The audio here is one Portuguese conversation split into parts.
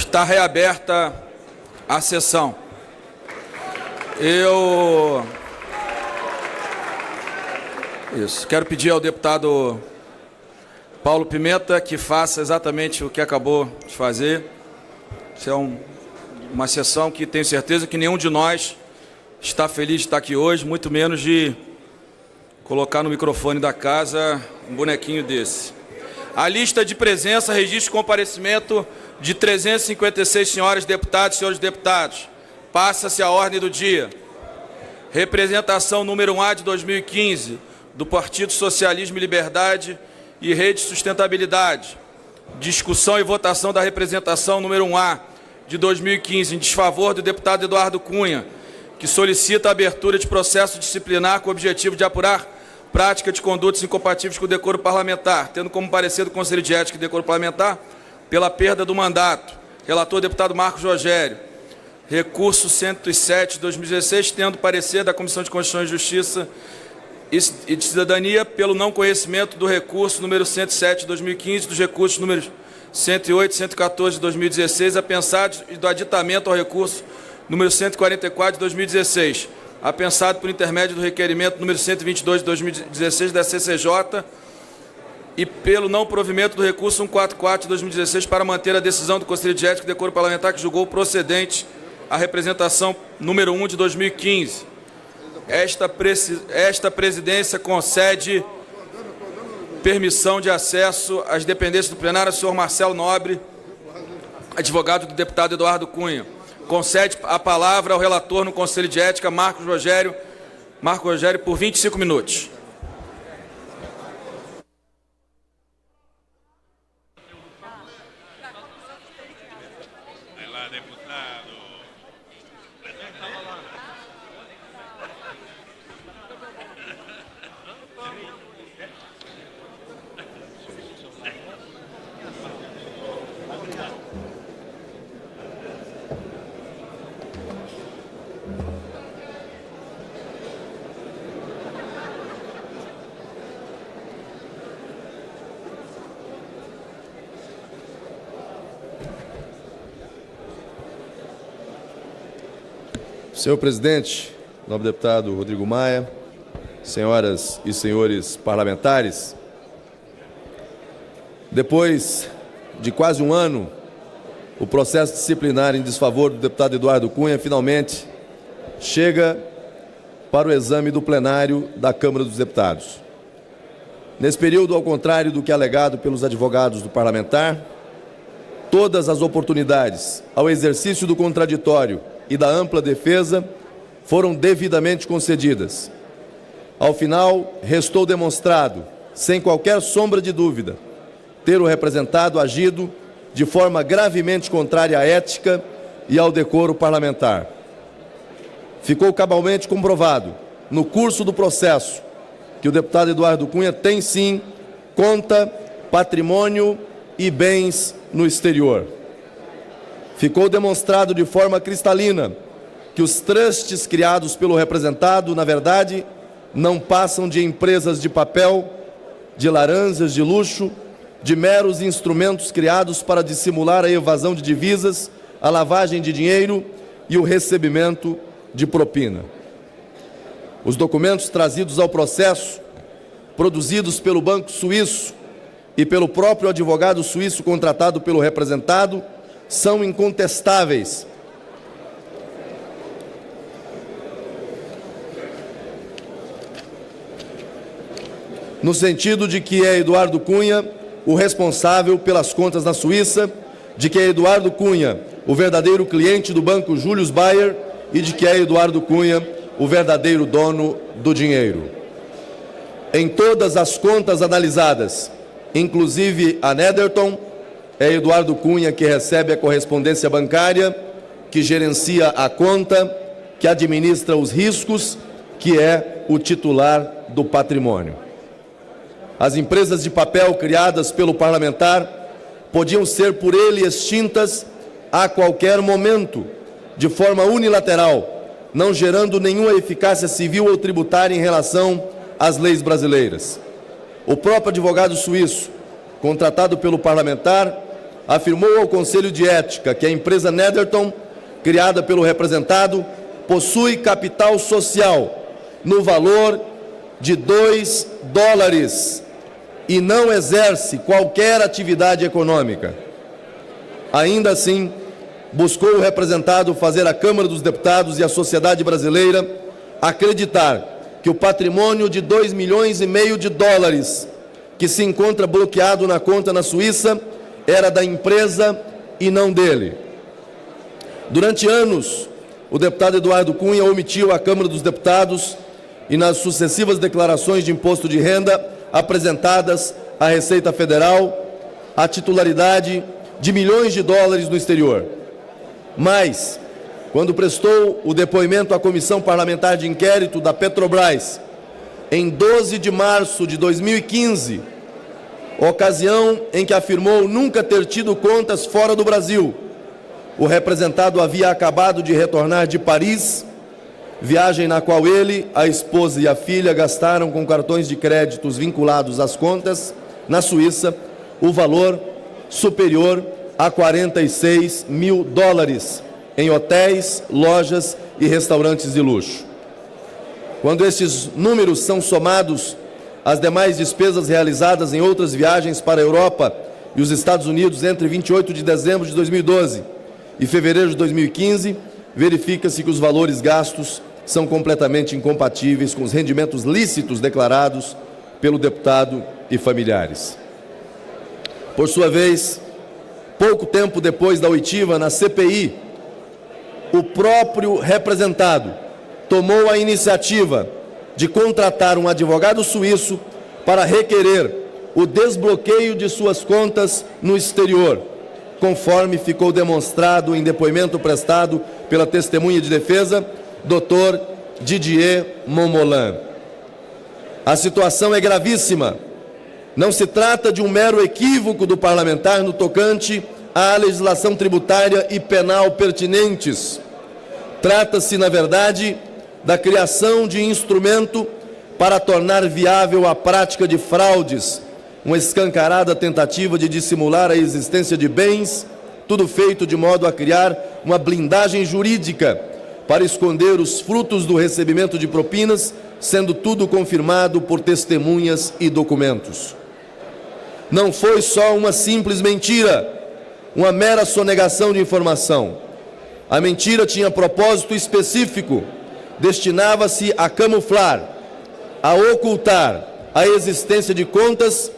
Está reaberta a sessão. Quero pedir ao deputado Paulo Pimenta que faça exatamente o que acabou de fazer. Isso é uma sessão que tenho certeza que nenhum de nós está feliz de estar aqui hoje, muito menos de colocar no microfone da casa um bonequinho desse. A lista de presença registra o comparecimento de 356 senhoras deputadas e senhores deputados. Passa-se a ordem do dia. Representação número 1A de 2015, do Partido Socialismo e Liberdade e Rede Sustentabilidade. Discussão e votação da representação número 1A de 2015, em desfavor do deputado Eduardo Cunha, que solicita a abertura de processo disciplinar com o objetivo de apurar prática de condutas incompatíveis com o decoro parlamentar, tendo como parecer do Conselho de Ética e Decoro Parlamentar pela perda do mandato. Relator, deputado Marcos Rogério. Recurso 107 de 2016, tendo parecer da Comissão de Constituição e Justiça e de Cidadania pelo não conhecimento do recurso número 107 de 2015, dos recursos números 108 e 114 de 2016, apensados e do aditamento ao recurso número 144 de 2016, apensado por intermédio do requerimento número 122 de 2016 da CCJ e pelo não provimento do recurso 144 de 2016 para manter a decisão do Conselho de Ética e Decoro Parlamentar que julgou procedente a representação número 1 de 2015. Esta presidência concede permissão de acesso às dependências do plenário ao senhor Marcelo Nobre, advogado do deputado Eduardo Cunha. Concede a palavra ao relator no Conselho de Ética, Marcos Rogério, por 25 minutos. Senhor presidente, nobre deputado Rodrigo Maia, senhoras e senhores parlamentares, depois de quase um ano, o processo disciplinar em desfavor do deputado Eduardo Cunha finalmente chega para o exame do plenário da Câmara dos Deputados. Nesse período, ao contrário do que é alegado pelos advogados do parlamentar, todas as oportunidades ao exercício do contraditório e da ampla defesa foram devidamente concedidas. Ao final, restou demonstrado, sem qualquer sombra de dúvida, ter o representado agido de forma gravemente contrária à ética e ao decoro parlamentar. Ficou cabalmente comprovado, no curso do processo, que o deputado Eduardo Cunha tem, sim, conta, patrimônio e bens no exterior. Ficou demonstrado de forma cristalina que os trustes criados pelo representado, na verdade, não passam de empresas de papel, de laranjas de luxo, de meros instrumentos criados para dissimular a evasão de divisas, a lavagem de dinheiro e o recebimento de propina. Os documentos trazidos ao processo, produzidos pelo Banco Suíço e pelo próprio advogado suíço contratado pelo representado, são incontestáveis. No sentido de que é Eduardo Cunha o responsável pelas contas na Suíça, de que é Eduardo Cunha o verdadeiro cliente do Banco Julius Baer e de que é Eduardo Cunha o verdadeiro dono do dinheiro. Em todas as contas analisadas, inclusive a Netherton, é Eduardo Cunha que recebe a correspondência bancária, que gerencia a conta, que administra os riscos, que é o titular do patrimônio. As empresas de papel criadas pelo parlamentar podiam ser por ele extintas a qualquer momento, de forma unilateral, não gerando nenhuma eficácia civil ou tributária em relação às leis brasileiras. O próprio advogado suíço, contratado pelo parlamentar, afirmou ao Conselho de Ética que a empresa Netherton, criada pelo representado, possui capital social no valor de $2 e não exerce qualquer atividade econômica. Ainda assim, buscou o representado fazer a Câmara dos Deputados e a sociedade brasileira acreditar que o patrimônio de $2,5 milhões que se encontra bloqueado na conta na Suíça era da empresa e não dele. Durante anos, o deputado Eduardo Cunha omitiu à Câmara dos Deputados e nas sucessivas declarações de imposto de renda apresentadas à Receita Federal a titularidade de milhões de dólares no exterior. Mas, quando prestou o depoimento à Comissão Parlamentar de Inquérito da Petrobras, em 12 de março de 2015, ocasião em que afirmou nunca ter tido contas fora do Brasil, o representado havia acabado de retornar de Paris, viagem na qual ele, a esposa e a filha gastaram com cartões de créditos vinculados às contas na Suíça o valor superior a $46 mil em hotéis, lojas e restaurantes de luxo. Quando estes números são somados às demais despesas realizadas em outras viagens para a Europa e os Estados Unidos entre 28 de dezembro de 2012 e fevereiro de 2015, verifica-se que os valores gastos são completamente incompatíveis com os rendimentos lícitos declarados pelo deputado e familiares. Por sua vez, pouco tempo depois da oitiva na CPI, o próprio representado tomou a iniciativa de contratar um advogado suíço para requerer o desbloqueio de suas contas no exterior, conforme ficou demonstrado em depoimento prestado pela testemunha de defesa, Dr. Didier Montmollin. A situação é gravíssima. Não se trata de um mero equívoco do parlamentar no tocante à legislação tributária e penal pertinentes. Trata-se, na verdade, da criação de instrumento para tornar viável a prática de fraudes, uma escancarada tentativa de dissimular a existência de bens, tudo feito de modo a criar uma blindagem jurídica para esconder os frutos do recebimento de propinas, sendo tudo confirmado por testemunhas e documentos. Não foi só uma simples mentira, uma mera sonegação de informação. A mentira tinha propósito específico, destinava-se a camuflar, a ocultar a existência de contas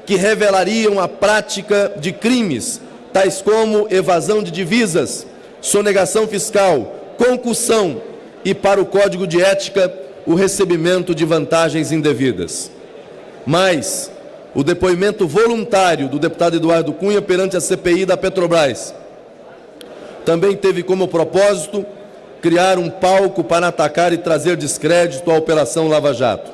que revelariam a prática de crimes, tais como evasão de divisas, sonegação fiscal, concussão e, para o Código de Ética, o recebimento de vantagens indevidas. Mas o depoimento voluntário do deputado Eduardo Cunha perante a CPI da Petrobras também teve como propósito criar um palco para atacar e trazer descrédito à Operação Lava Jato.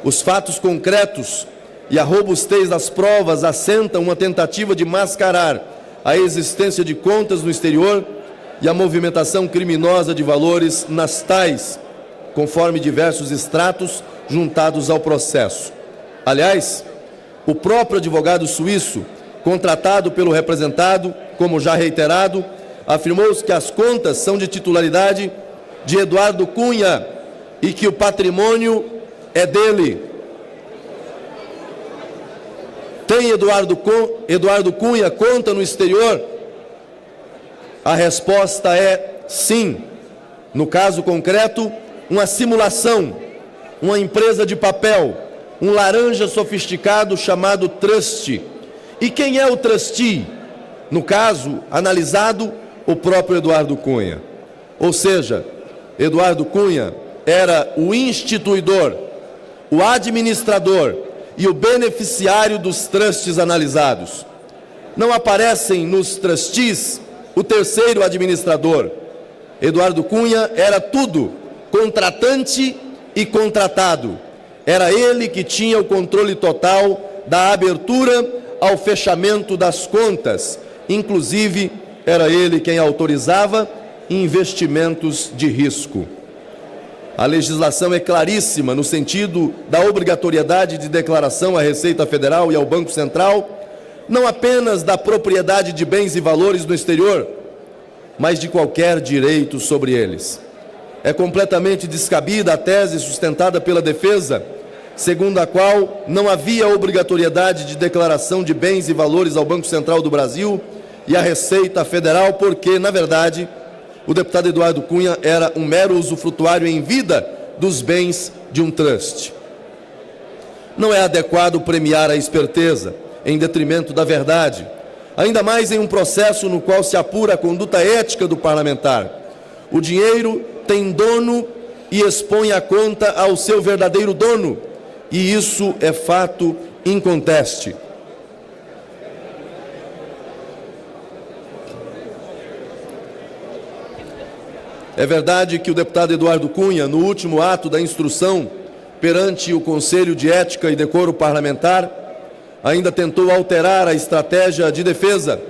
Os fatos concretos e a robustez das provas assentam uma tentativa de mascarar a existência de contas no exterior e a movimentação criminosa de valores nas tais, conforme diversos extratos juntados ao processo. Aliás, o próprio advogado suíço, contratado pelo representado, como já reiterado, afirmou que as contas são de titularidade de Eduardo Cunha e que o patrimônio é dele. Tem Eduardo Cunha conta no exterior? A resposta é sim. No caso concreto, uma simulação, uma empresa de papel, um laranja sofisticado chamado trust. E quem é o trustee? No caso analisado, o próprio Eduardo Cunha. Ou seja, Eduardo Cunha era o instituidor, o administrador e o beneficiário dos trusts analisados. Não aparecem nos trustees o terceiro administrador. Eduardo Cunha era tudo, contratante e contratado. Era ele que tinha o controle total da abertura ao fechamento das contas. Inclusive, era ele quem autorizava investimentos de risco. A legislação é claríssima no sentido da obrigatoriedade de declaração à Receita Federal e ao Banco Central não apenas da propriedade de bens e valores no exterior, mas de qualquer direito sobre eles. É completamente descabida a tese sustentada pela defesa, segundo a qual não havia obrigatoriedade de declaração de bens e valores ao Banco Central do Brasil e à Receita Federal, porque, na verdade, o deputado Eduardo Cunha era um mero usufrutuário em vida dos bens de um trust. Não é adequado premiar a esperteza em detrimento da verdade, ainda mais em um processo no qual se apura a conduta ética do parlamentar. O dinheiro tem dono e expõe a conta ao seu verdadeiro dono, e isso é fato inconteste. É verdade que o deputado Eduardo Cunha, no último ato da instrução perante o Conselho de Ética e Decoro Parlamentar, ainda tentou alterar a estratégia de defesa,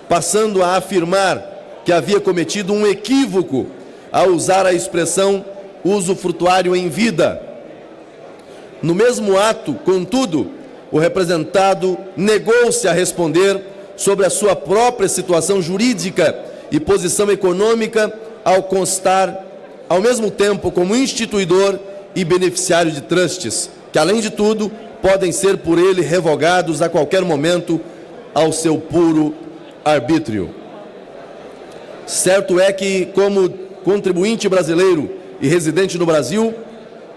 passando a afirmar que havia cometido um equívoco ao usar a expressão usufrutuário em vida. No mesmo ato, contudo, o representado negou-se a responder sobre a sua própria situação jurídica e posição econômica, ao constar, ao mesmo tempo, como instituidor e beneficiário de trustes, que, além de tudo, podem ser por ele revogados a qualquer momento ao seu puro arbítrio. Certo é que, como contribuinte brasileiro e residente no Brasil,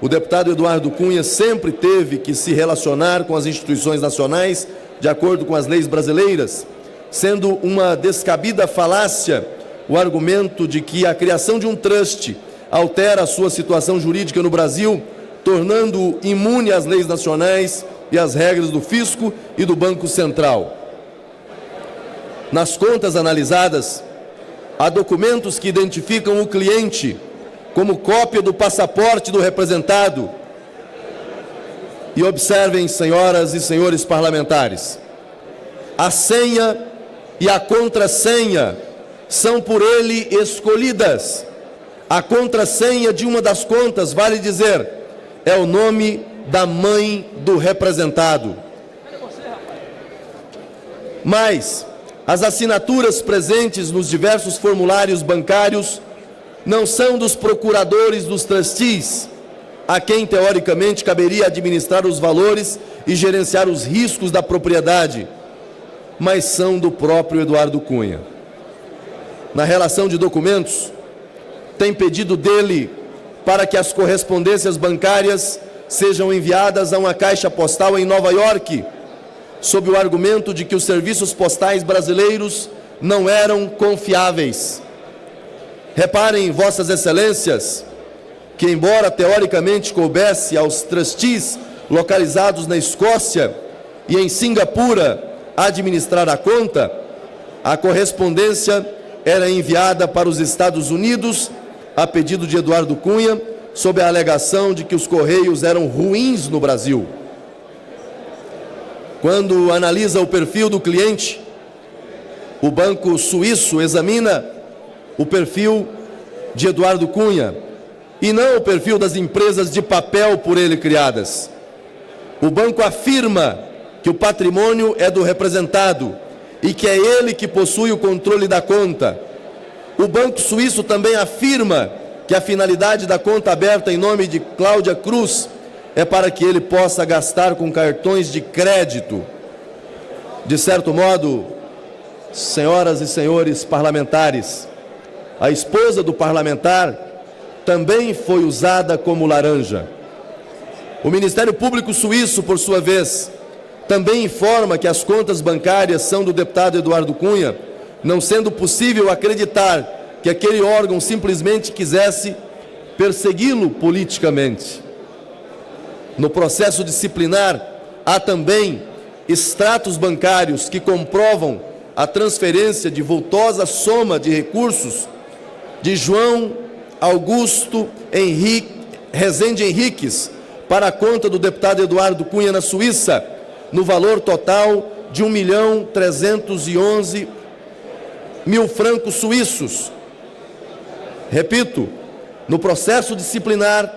o deputado Eduardo Cunha sempre teve que se relacionar com as instituições nacionais de acordo com as leis brasileiras, sendo uma descabida falácia o argumento de que a criação de um trust altera a sua situação jurídica no Brasil, tornando-o imune às leis nacionais e às regras do fisco e do Banco Central. Nas contas analisadas, há documentos que identificam o cliente como cópia do passaporte do representado. E observem, senhoras e senhores parlamentares, a senha e a contrassenha são por ele escolhidas. A contrassenha de uma das contas, vale dizer, é o nome da mãe do representado. Mas as assinaturas presentes nos diversos formulários bancários não são dos procuradores dos trustees, a quem teoricamente caberia administrar os valores e gerenciar os riscos da propriedade, mas são do próprio Eduardo Cunha. Na relação de documentos, tem pedido dele para que as correspondências bancárias sejam enviadas a uma caixa postal em Nova York, sob o argumento de que os serviços postais brasileiros não eram confiáveis. Reparem, vossas excelências, que embora teoricamente coubesse aos trustees localizados na Escócia e em Singapura administrar a conta, a correspondência era enviada para os Estados Unidos a pedido de Eduardo Cunha, sob a alegação de que os correios eram ruins no Brasil. Quando analisa o perfil do cliente, o banco suíço examina o perfil de Eduardo Cunha e não o perfil das empresas de papel por ele criadas. O banco afirma que o patrimônio é do representado e que é ele que possui o controle da conta. O banco suíço também afirma que a finalidade da conta aberta em nome de Cláudia Cruz é para que ele possa gastar com cartões de crédito. De certo modo, senhoras e senhores parlamentares, a esposa do parlamentar também foi usada como laranja. O Ministério Público Suíço, por sua vez, também informa que as contas bancárias são do deputado Eduardo Cunha, não sendo possível acreditar que aquele órgão simplesmente quisesse persegui-lo politicamente. No processo disciplinar, há também extratos bancários que comprovam a transferência de vultosa soma de recursos de João Augusto Rezende Henriques para a conta do deputado Eduardo Cunha na Suíça, no valor total de 1.311.000 francos suíços. Repito, no processo disciplinar,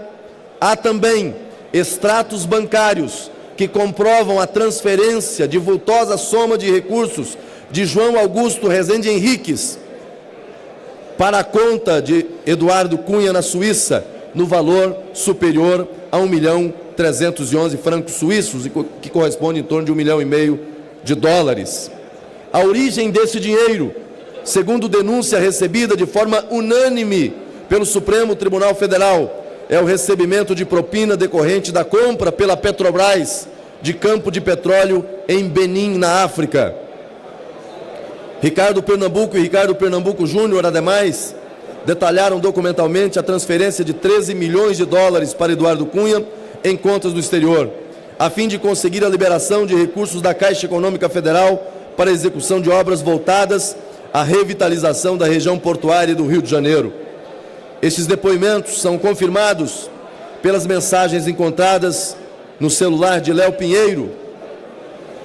há também extratos bancários que comprovam a transferência de vultosa soma de recursos de João Augusto Rezende Henriques para a conta de Eduardo Cunha na Suíça, no valor superior a 1.311 francos suíços, que corresponde em torno de $1,5 milhão de dólares. A origem desse dinheiro, segundo denúncia recebida de forma unânime pelo Supremo Tribunal Federal, é o recebimento de propina decorrente da compra pela Petrobras de campo de petróleo em Benim, na África. Ricardo Pernambuco e Ricardo Pernambuco Júnior, ademais, detalharam documentalmente a transferência de 13 milhões de dólares para Eduardo Cunha em contas do exterior, a fim de conseguir a liberação de recursos da Caixa Econômica Federal para a execução de obras voltadas à revitalização da região portuária do Rio de Janeiro. Estes depoimentos são confirmados pelas mensagens encontradas no celular de Léo Pinheiro,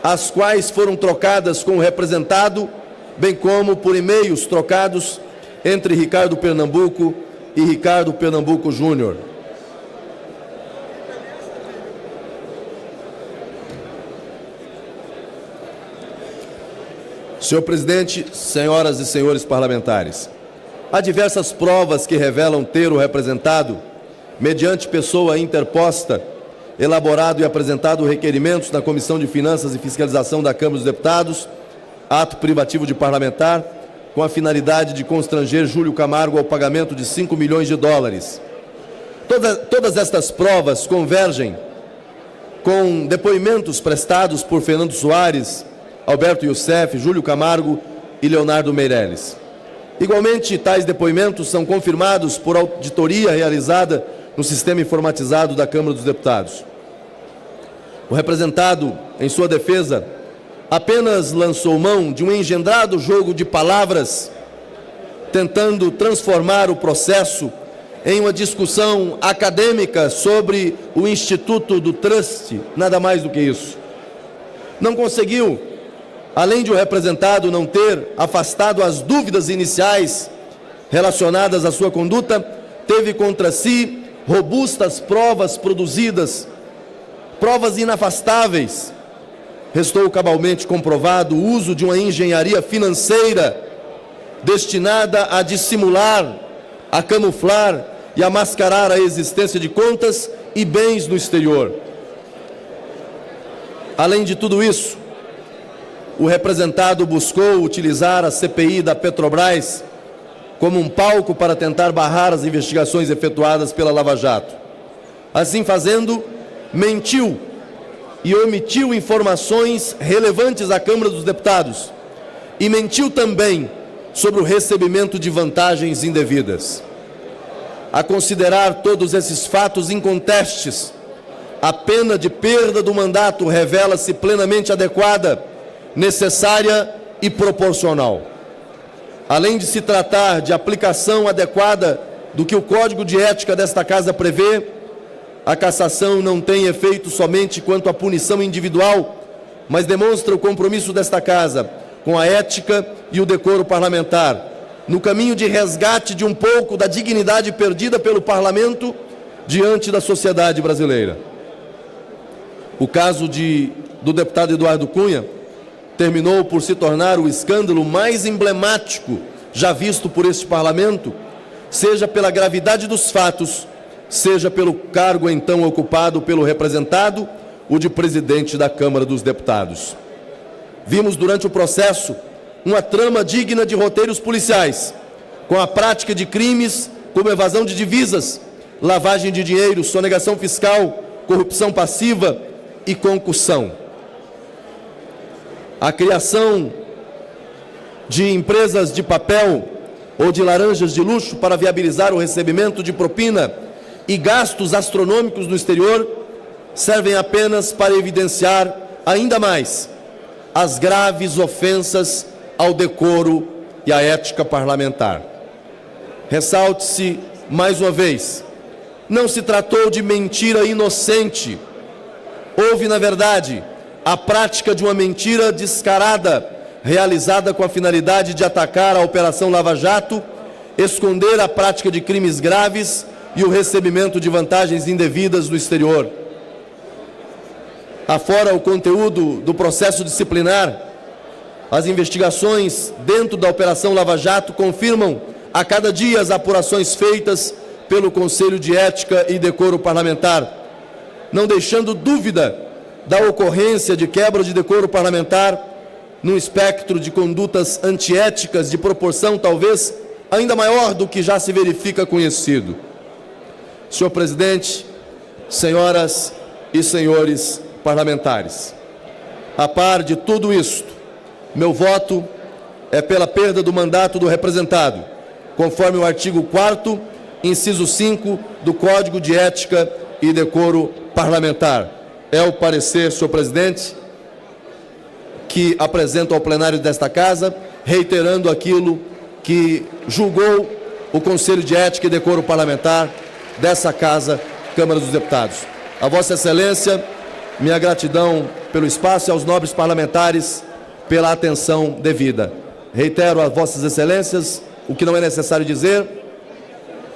as quais foram trocadas com o representado, bem como por e-mails trocados entre Ricardo Pernambuco e Ricardo Pernambuco Júnior. Senhor presidente, senhoras e senhores parlamentares, há diversas provas que revelam ter o representado, mediante pessoa interposta, elaborado e apresentado requerimentos na Comissão de Finanças e Fiscalização da Câmara dos Deputados, ato privativo de parlamentar, com a finalidade de constranger Júlio Camargo ao pagamento de 5 milhões de dólares. Todas estas provas convergem com depoimentos prestados por Fernando Soares, Alberto Youssef, Júlio Camargo e Leonardo Meirelles. Igualmente, tais depoimentos são confirmados por auditoria realizada no sistema informatizado da Câmara dos Deputados. O representado, em sua defesa, apenas lançou mão de um engendrado jogo de palavras, tentando transformar o processo em uma discussão acadêmica sobre o Instituto do Trust, nada mais do que isso. Não conseguiu, além de o representado não ter afastado as dúvidas iniciais relacionadas à sua conduta, teve contra si robustas provas produzidas, provas inafastáveis. Restou cabalmente comprovado o uso de uma engenharia financeira destinada a dissimular, a camuflar e a mascarar a existência de contas e bens no exterior. Além de tudo isso, o representado buscou utilizar a CPI da Petrobras como um palco para tentar barrar as investigações efetuadas pela Lava Jato. Assim fazendo, mentiu e omitiu informações relevantes à Câmara dos Deputados e mentiu também sobre o recebimento de vantagens indevidas. A considerar todos esses fatos incontestes, a pena de perda do mandato revela-se plenamente adequada, necessária e proporcional. Além de se tratar de aplicação adequada do que o Código de Ética desta Casa prevê, a cassação não tem efeito somente quanto à punição individual, mas demonstra o compromisso desta Casa com a ética e o decoro parlamentar, no caminho de resgate de um pouco da dignidade perdida pelo Parlamento diante da sociedade brasileira. O caso do deputado Eduardo Cunha terminou por se tornar o escândalo mais emblemático já visto por este Parlamento, seja pela gravidade dos fatos, seja pelo cargo então ocupado pelo representado, o de presidente da Câmara dos Deputados. Vimos durante o processo uma trama digna de roteiros policiais, com a prática de crimes como evasão de divisas, lavagem de dinheiro, sonegação fiscal, corrupção passiva e concussão. A criação de empresas de papel ou de laranjas de luxo para viabilizar o recebimento de propina e gastos astronômicos no exterior servem apenas para evidenciar ainda mais as graves ofensas ao decoro e à ética parlamentar. Ressalte-se mais uma vez, não se tratou de mentira inocente. Houve, na verdade, a prática de uma mentira descarada, realizada com a finalidade de atacar a Operação Lava Jato, esconder a prática de crimes graves e o recebimento de vantagens indevidas no exterior. Afora o conteúdo do processo disciplinar, as investigações dentro da Operação Lava Jato confirmam a cada dia as apurações feitas pelo Conselho de Ética e Decoro Parlamentar, não deixando dúvida da ocorrência de quebra de decoro parlamentar num espectro de condutas antiéticas de proporção talvez ainda maior do que já se verifica conhecido. Senhor presidente, senhoras e senhores parlamentares, a par de tudo isto, meu voto é pela perda do mandato do representado, conforme o artigo 4º, inciso 5 do Código de Ética e Decoro Parlamentar. É o parecer, senhor presidente, que apresento ao plenário desta Casa, reiterando aquilo que julgou o Conselho de Ética e Decoro Parlamentar dessa Casa, Câmara dos Deputados. A Vossa Excelência, minha gratidão pelo espaço e aos nobres parlamentares pela atenção devida. Reitero a Vossas Excelências o que não é necessário dizer,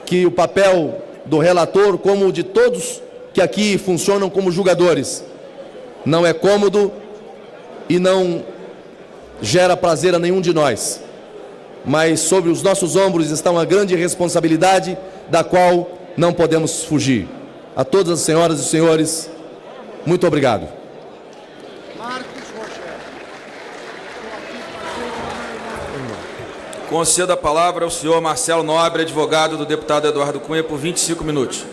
que o papel do relator, como o de todos que aqui funcionam como julgadores, não é cômodo e não gera prazer a nenhum de nós. Mas sobre os nossos ombros está uma grande responsabilidade da qual não podemos fugir. A todas as senhoras e senhores, muito obrigado. Concedo a palavra ao senhor Marcelo Nobre, advogado do deputado Eduardo Cunha, por 25 minutos.